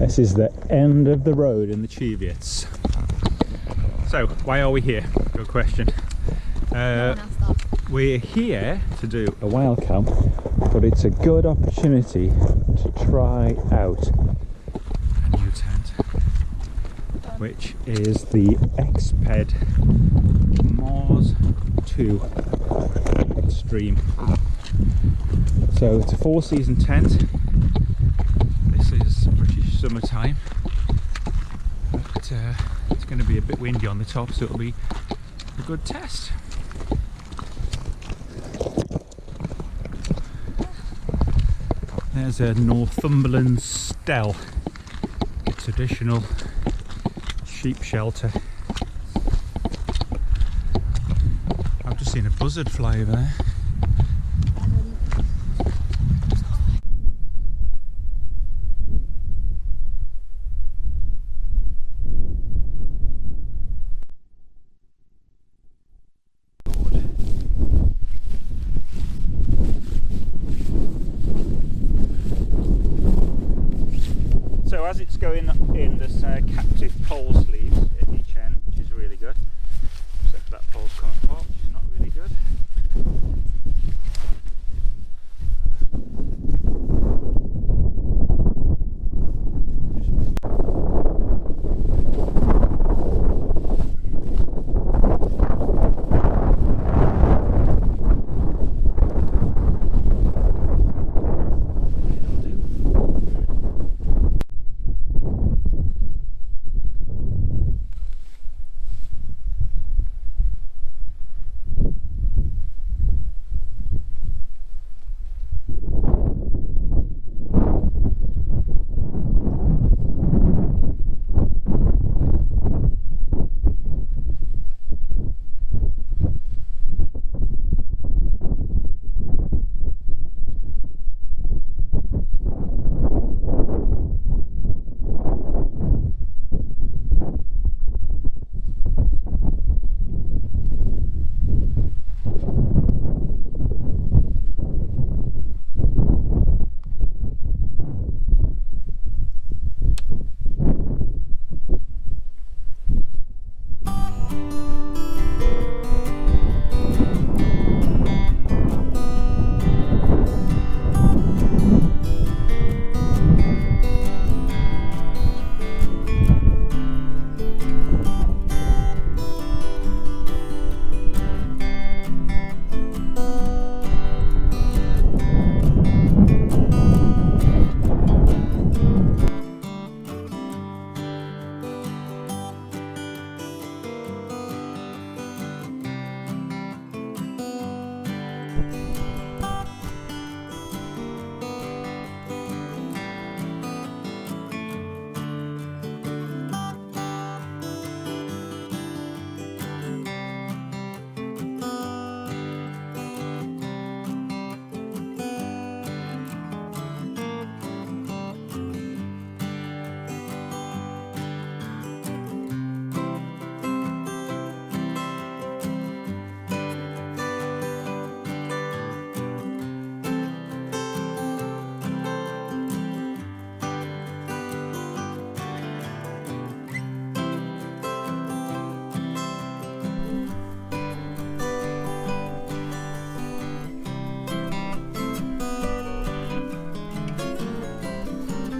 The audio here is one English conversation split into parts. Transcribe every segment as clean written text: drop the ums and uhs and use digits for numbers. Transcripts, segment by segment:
This is the end of the road in the Cheviots. So, why are we here? Good question. We're here to do a wild camp, but it's a good opportunity to try out a new tent, which is the Exped Mars II Extreme. So it's a 4-season tent. This is British summertime, but it's going to be a bit windy on the top, so it'll be a good test. There's a Northumberland stell, a traditional sheep shelter. I've just seen a buzzard fly over there. So as it's going in, there's captive pole sleeves at each end, which is really good. Except that pole's come apart, which is not really good.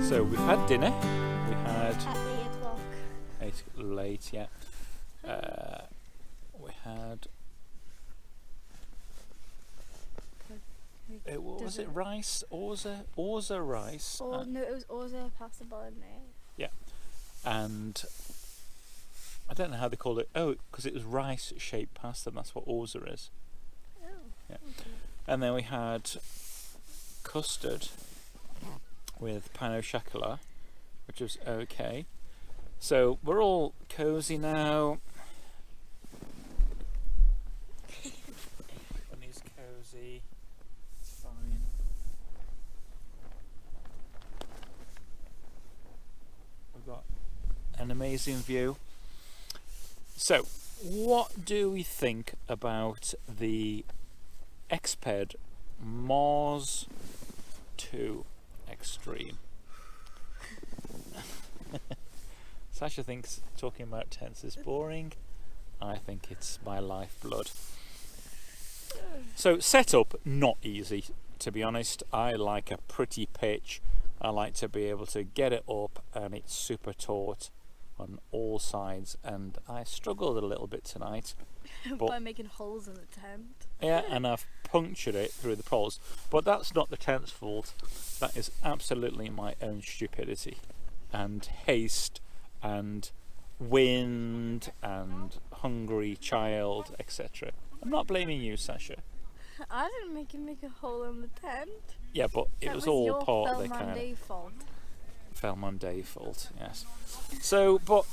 So we've had dinner. We had at 8 o'clock. It's late, yeah. We had what was it? Rice, orza rice. Oh no, it was orza pasta bolognese. Yeah, and I don't know how they called it. Oh, because it was rice-shaped pasta. And that's what orza is. Oh. Yeah, Okay. and then we had custard with pain au chocolat, which was okay. So we're all cozy now. Bunny's cozy. It's fine. We've got an amazing view. So, what do we think about the Exped Mars II Extreme? Sasha thinks talking about tents is boring. I think it's my lifeblood. So setup, not easy, to be honest. I like a pretty pitch. I like to be able to get it up and it's super taut on all sides, and I struggled a little bit tonight. By making holes in the tent. Yeah, and I've punctured it through the poles. But that's not the tent's fault. That is absolutely my own stupidity and haste and wind and hungry child, etc. I'm not blaming you, Sasha. I didn't make you make a hole in the tent. Yeah, but it That was all your part of the Belmonte kind of fault. Monday fault, yes. So, but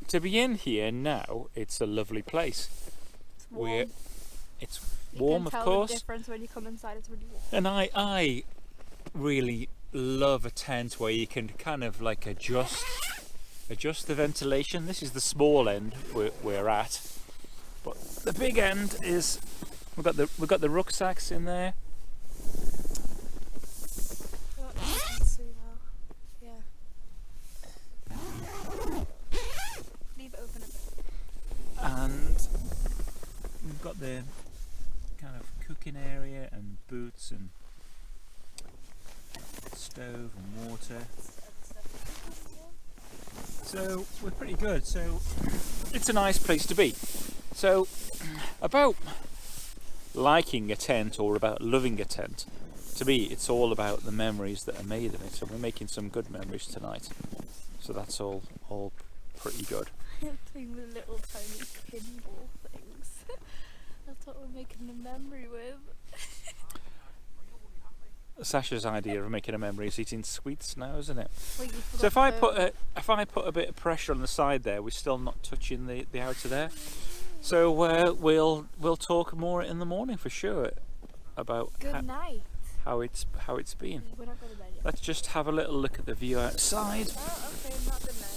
to be in here now, it's a lovely place. It's warm. It's You warm, can of tell course. the difference when you come inside. It's really warm. And I really love a tent where you can kind of like adjust the ventilation. This is the small end we're at, but the big end is we've got the rucksacks in there. Leave it open a bit. And we've got the kind of cooking area and boots and stove and water. So we're pretty good. So it's a nice place to be. So about liking a tent or about loving a tent, to me it's all about the memories that are made in it. So we're making some good memories tonight. So that's all pretty good. Doing the little tiny pinball things. That's what we're making a memory with. Sasha's idea of making a memory is eating sweets now, isn't it? Wait, you So forgot if I put a bit of pressure on the side there, we're still not touching the outer there. So we'll talk more in the morning for sure about Good night. how it's been. We're not going to bed yet. Let's just have a little look at the view outside. Oh, okay, not good night.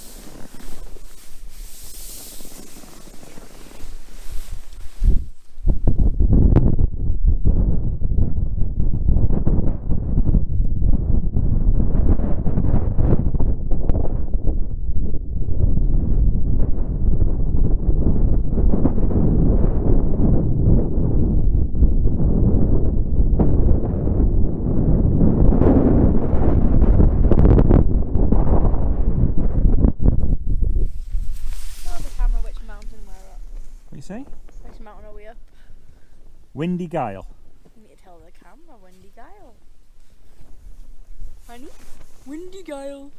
Say? Which mountain are we up? Windy Gyle. You need to tell the camera, Windy Gyle. Honey? Windy Gyle.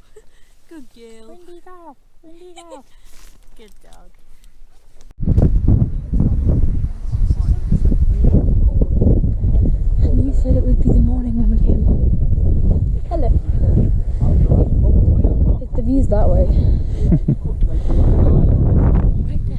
Good girl. Windy Gyle. Windy Gyle. Good dog. And you said it would be the morning when we came back. Hello. The view's that way. Right there.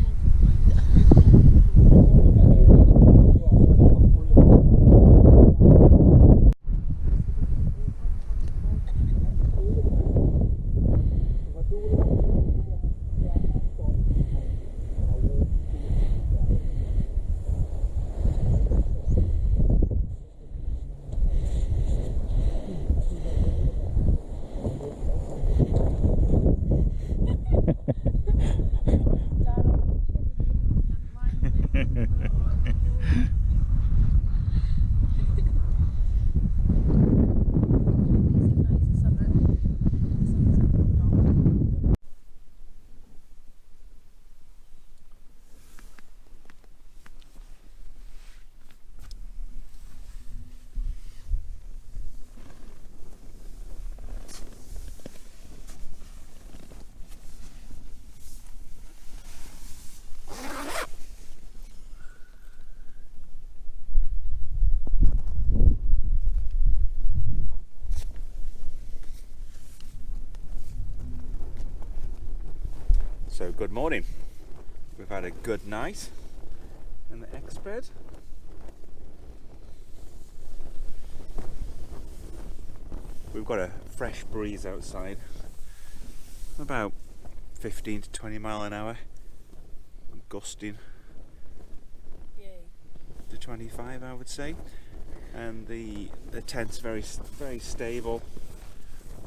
So good morning. We've had a good night in the Exped. We've got a fresh breeze outside, about 15 to 20 mile an hour, gusting Yay. to 25 I would say, and the tent's very stable.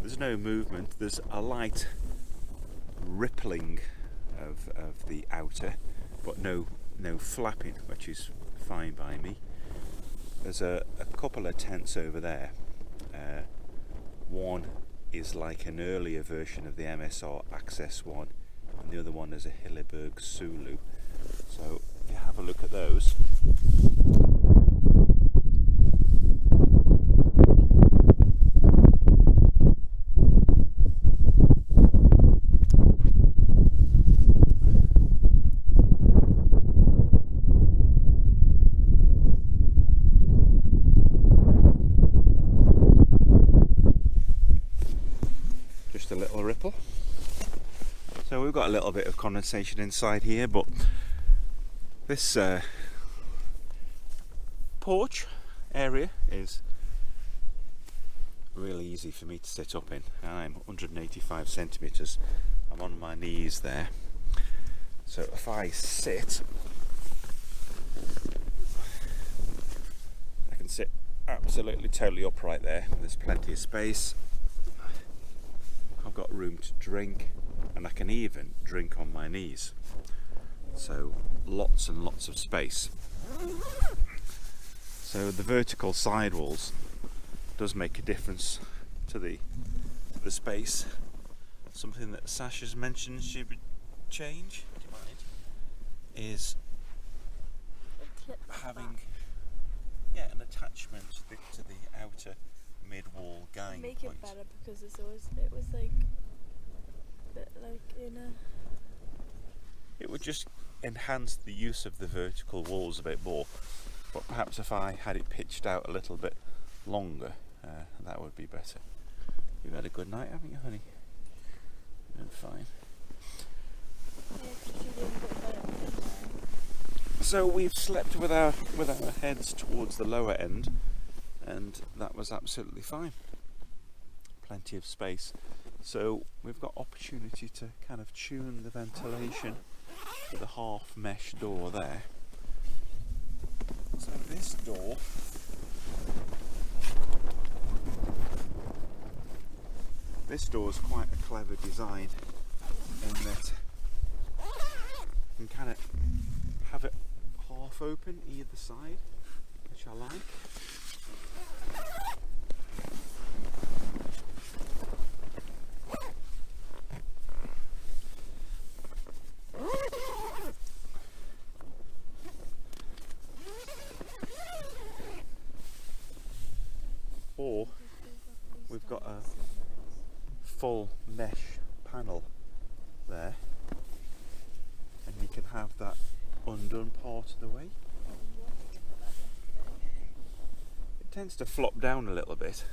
There's no movement. There's a light rippling of the outer, but no flapping, which is fine by me. There's a couple of tents over there. One is like an earlier version of the MSR Access one, and the other one is a Hilleberg Sulu. So if you have a look at those, just a little ripple. So we've got a little bit of condensation inside here, but this porch area is really easy for me to sit up in. I'm 185 centimeters. I'm on my knees there. So if I sit, I can sit absolutely totally upright there. There's plenty of space. I've got room to drink, and I can even drink on my knees. So lots and lots of space. So the vertical sidewalls does make a difference to the space. Something that Sasha's mentioned she would change, do you mind, is having an attachment to the outer mid-wall guiding Make point. it better because it was like a bit like in a. It would just enhance the use of the vertical walls a bit more, but perhaps if I had it pitched out a little bit longer, that would be better. You've had a good night, haven't you, honey? You're doing fine. So we've slept with our heads towards the lower end, and that was absolutely fine. Plenty of space. So we've got opportunity to kind of tune the ventilation with a half mesh door there. So this door is quite a clever design in that you can kind of have it half open either side, which I like. Or we've got a full mesh panel there, and you can have that undone part of the way. It tends to flop down a little bit,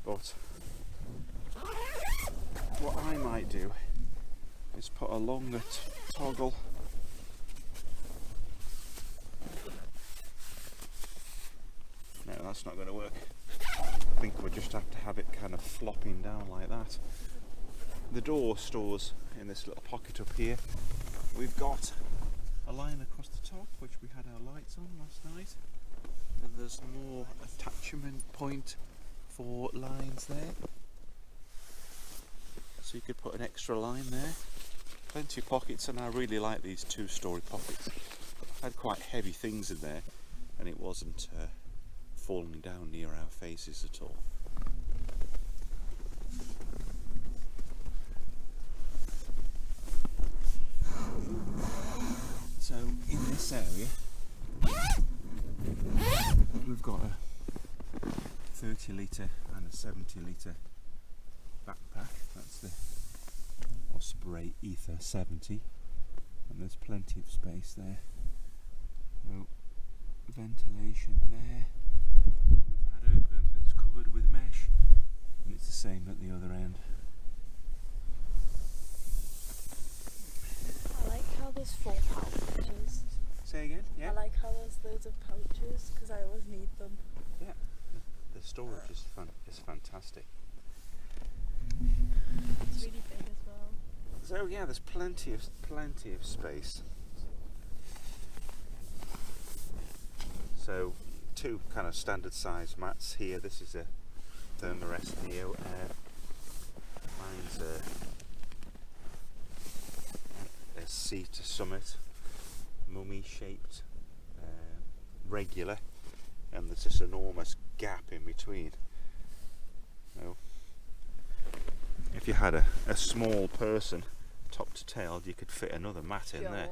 but what I might do is put a longer toggle . No, that's not going to work. I think we'll just have to have it kind of flopping down like that. The door stores in this little pocket up here. We've got a line across the top, which we had our lights on last night. And there's more attachment point for lines there. So you could put an extra line there. Plenty of pockets, and I really like these two-story pockets. I've had quite heavy things in there, and it wasn't falling down near our faces at all. So in this area we've got a 30 litre and a 70 litre backpack. That's the Osprey Ether 70, and there's plenty of space there. So ventilation there. We've had open, it's covered with mesh, and it's the same at the other end. I like how there's 4 pouches. Say again? Yeah. I like how there's loads of pouches because I always need them. Yeah. The storage is fantastic. It's really big as well. So yeah, there's plenty of space. So 2 kind of standard size mats here. This is a Thermarest Neo Air. Mine's sea to summit, mummy-shaped, regular, and there's this enormous gap in between. So, if you had a small person, top to tail, you could fit another mat in there.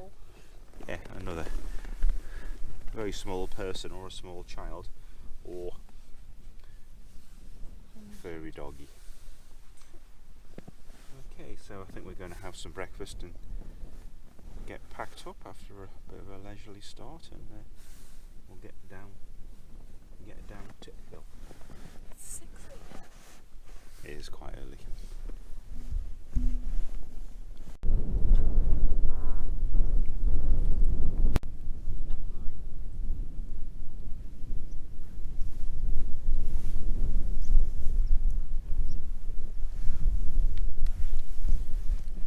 Yeah, another very small person, or a small child, or furry doggy. Okay, so I think we're going to have some breakfast and get packed up after a bit of a leisurely start, and we'll get down to hill. It's 6 a.m. It is quite early.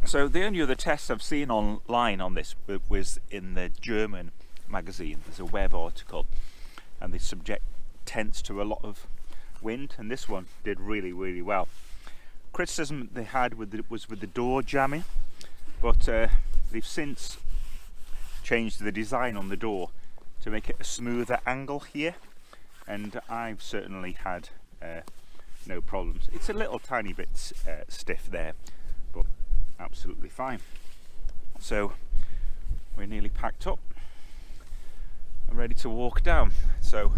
So the only other tests I've seen online on this was in the German magazine. There's a web article, and they subject tents to a lot of wind, and this one did really, really well. Criticism they had was with the door jamming, but they've since changed the design on the door to make it a smoother angle here, and I've certainly had no problems. It's a little tiny bit stiff there, but absolutely fine. So we're nearly packed up and ready to walk down. So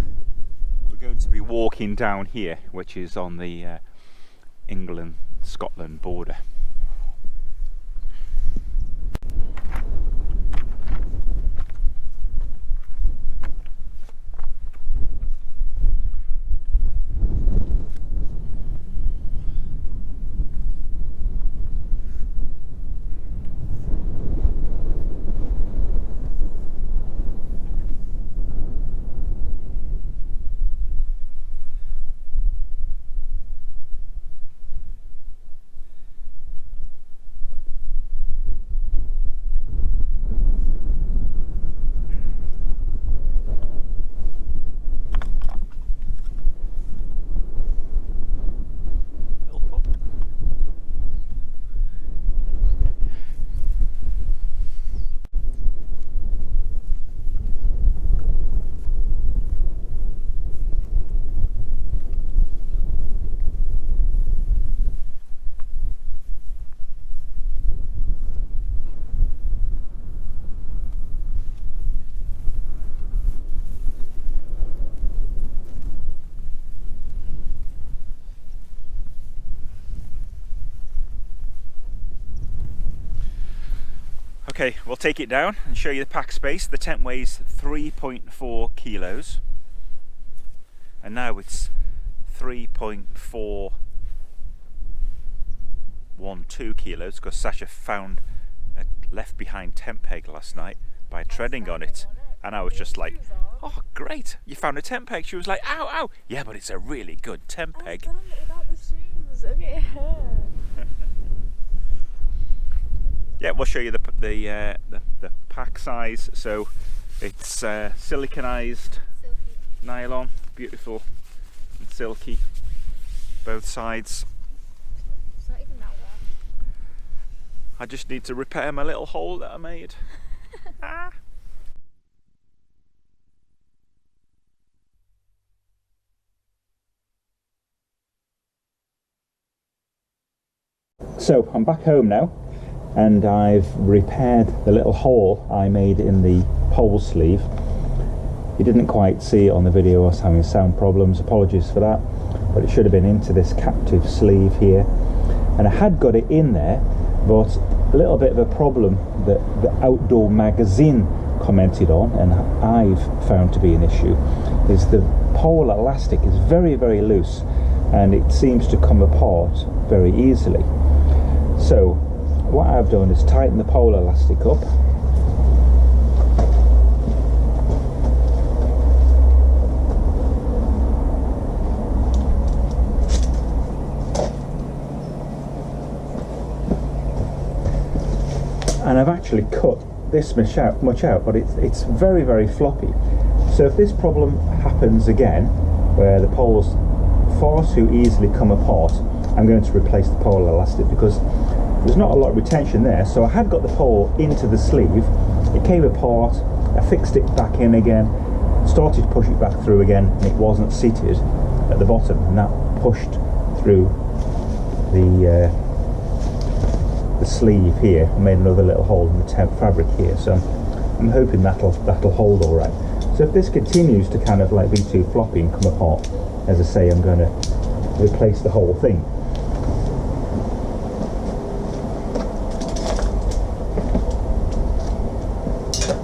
we're going to be walking down here, which is on the England-Scotland border. Okay, we'll take it down and show you the pack space. The tent weighs 3.4 kilos, and now it's 3.412 kilos because Sasha found a left behind tent peg last night by treading on it, and I was just like, oh great, you found a tent peg. She was like, ow, ow. Yeah, but it's a really good tent peg. I've done it without the shoes. Okay, it hurt. Yeah, we'll show you the pack size. So it's siliconized nylon, beautiful and silky, both sides. It's not even that well. I just need to repair my little hole that I made. Ah. So I'm back home now, and I've repaired the little hole I made in the pole sleeve. You didn't quite see it on the video, I was having sound problems, apologies for that, but it should have been into this captive sleeve here, and I had got it in there, but a little bit of a problem that the Outdoor magazine commented on, and I've found to be an issue, is the pole elastic is very, very loose, and it seems to come apart very easily. So what I've done is tighten the pole elastic up, and I've actually cut this much out, but it's very, very floppy. So if this problem happens again, where the poles far too easily come apart, I'm going to replace the pole elastic, because there's not a lot of retention there, so I had got the pole into the sleeve. It came apart, I fixed it back in again, started to push it back through again, and it wasn't seated at the bottom, and that pushed through the sleeve here and made another little hole in the temp fabric here. So I'm hoping that'll hold all right. So if this continues to kind of like be too floppy and come apart, as I say, I'm going to replace the whole thing.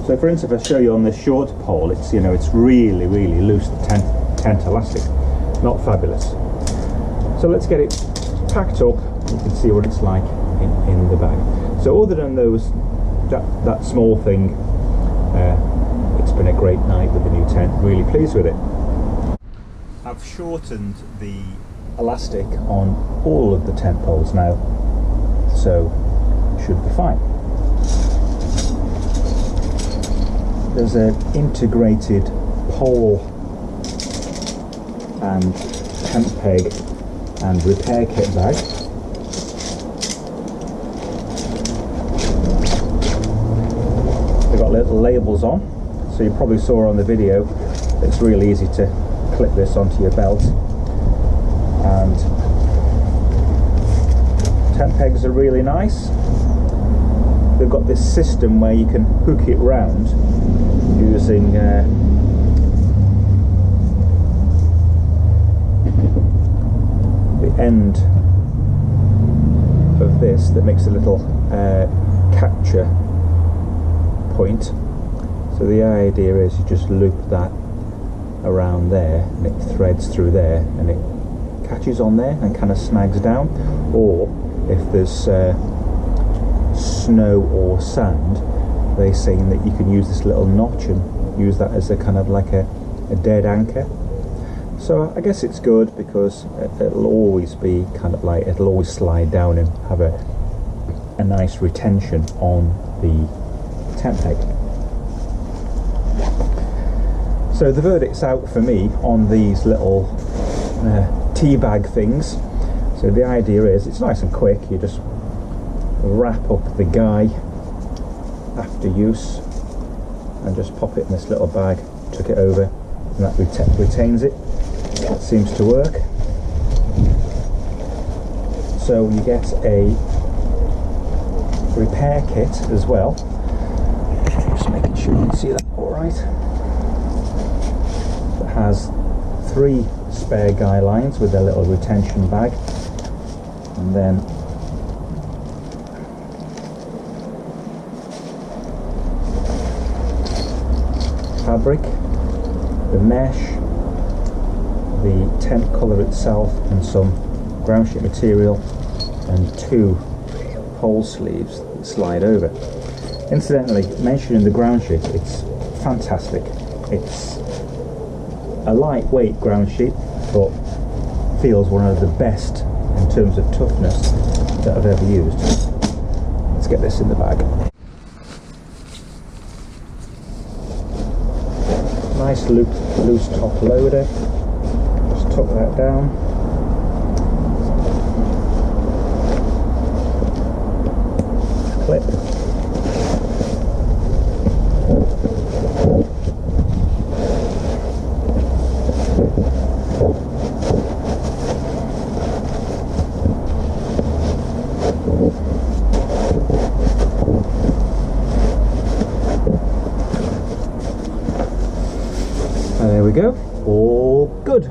So for instance, if I show you on this short pole, it's, you know, it's really loose, the tent elastic, not fabulous. So let's get it packed up. You can see what it's like in the bag. So other than that small thing, it's been a great night with the new tent. Really pleased with it. I've shortened the elastic on all of the tent poles now, so should be fine. There's an integrated pole and tent peg and repair kit bag. They've got little labels on, so you probably saw on the video. It's really easy to clip this onto your belt, and tent pegs are really nice. They've got this system where you can hook it round using the end of this that makes a little capture point. So the idea is you just loop that around there and it threads through there and it catches on there and kind of snags down. Or if there's snow or sand, they're saying that you can use this little notch and use that as a kind of like a dead anchor. So I guess it's good because it'll always be kind of like, it'll always slide down and have a nice retention on the tent peg. So the verdict's out for me on these little tea bag things. So the idea is it's nice and quick. You just wrap up the guy after use and just pop it in this little bag, tuck it over, and that retains it. That seems to work. So you get a repair kit as well. Just making sure you can see that all right. It has 3 spare guy lines with their little retention bag, and then fabric, the mesh, the tent colour itself, and some ground sheet material, and 2 pole sleeves that slide over. Incidentally, mentioning the ground sheet, it's fantastic. It's a lightweight ground sheet, but feels one of the best in terms of toughness that I've ever used. Let's get this in the bag. Nice loose top loader. Just tuck that down. Clip. And there we go, all good.